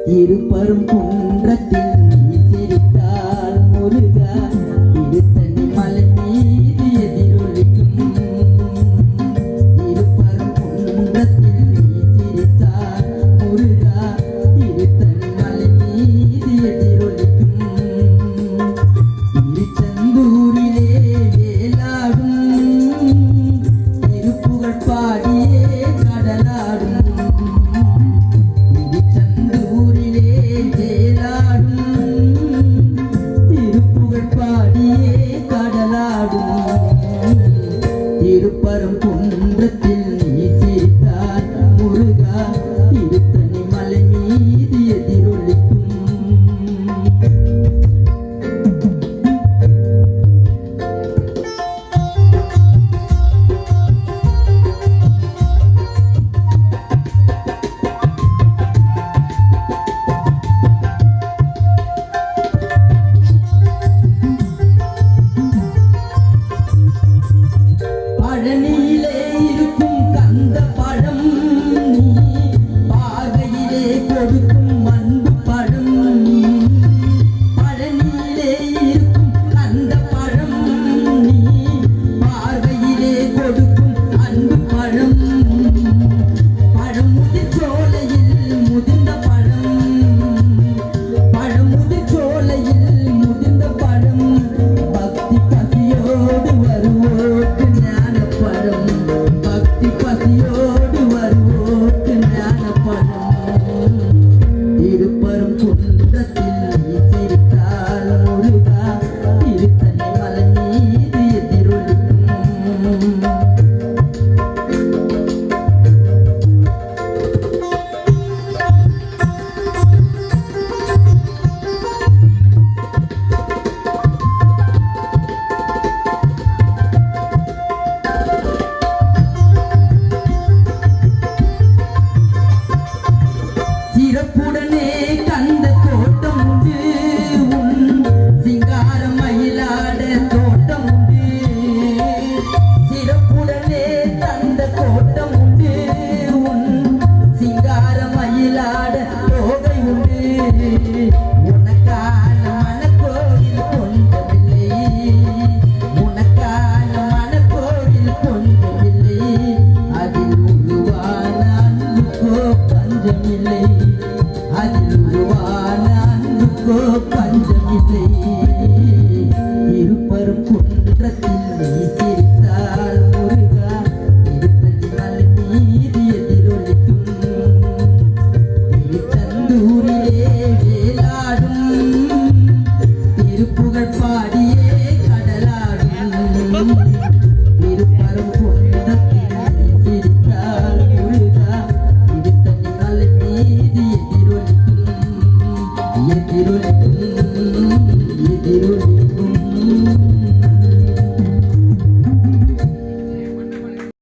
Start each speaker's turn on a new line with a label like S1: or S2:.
S1: இருப்பரும் குன்றத்தில் நீ சிரித்தால் முருகா இருத்தனி மலை மீது எதிரொலிக்கும். இருப்பரும் குன்றத்தில் நீ சிரித்தால் முருகா இருத்தனி மலை மீது எதிரொலிக்கும். திருச்செந்தூரிலே வேலாடும் திருப்புகழ் பாடியே கடலாடும். திருப்பரம் குன்றத்தில் நீ சிரித்தால் முருகா திருத்தணி மலை மீது எதிரொலிக்கும். பழனியிலே இருக்கும் கந்த பழம் நீ பார்வையிலே கொடுக்கும் அன்பு பழம். பழனியிலே இருக்கும் கந்த பழம் நீ பார்வையிலே கொடுக்கும் அன்பு பழம். பழமுதிர் சோலையில் முதிர்ந்த பழம். பழமுதிர் சோலையில் முதிர்ந்த பழம். பக்தி பசியோடு வருவோர்க்கு ஞானப்பழம். பக்தி பசியோடு வருவோர்க்கு ஞானப்பழம். திருப்பரும் குன்றத்தில் நீ சிரித்தால் முருகா திருத்தணி மலை மீது எதிரொலிக்கும். சிறப்புடனே கந்த தோட்டம் உண்டு. உன் சிங்கார மயிலாட தோட்டம் உண்டு. சிறப்புடனே கந்த தோட்டம் உண்டு. உன் சிங்கார மயிலாட தோகை உண்டு. உனக்கான மனக்கோவில் கொஞ்சமில்லை. உனக்கான மனக்கோவில் கொஞ்சமில்லை. அதில் உருவான அன்புக்கோ பஞ்சமில்லை. அதில் உருவான அன்புக்கோ பஞ்சமில்லை. இருப்பரும் குன்றத்தில் நீ சிரித்தால் முருகா திருத்தணி மலை மீது எதிரொலிக்கும். திருச்செந்தூரிலே வேலாடும் திருப்புகழ் பாடியே கடலாடும். திருப்பரும் குன்றத்தில் நீ சிரித்தால் முருகா திருத்தணி மலை மீது எதிரொலிக்கும். எதிரொலிக்கும் எதிரொலிக்கும்.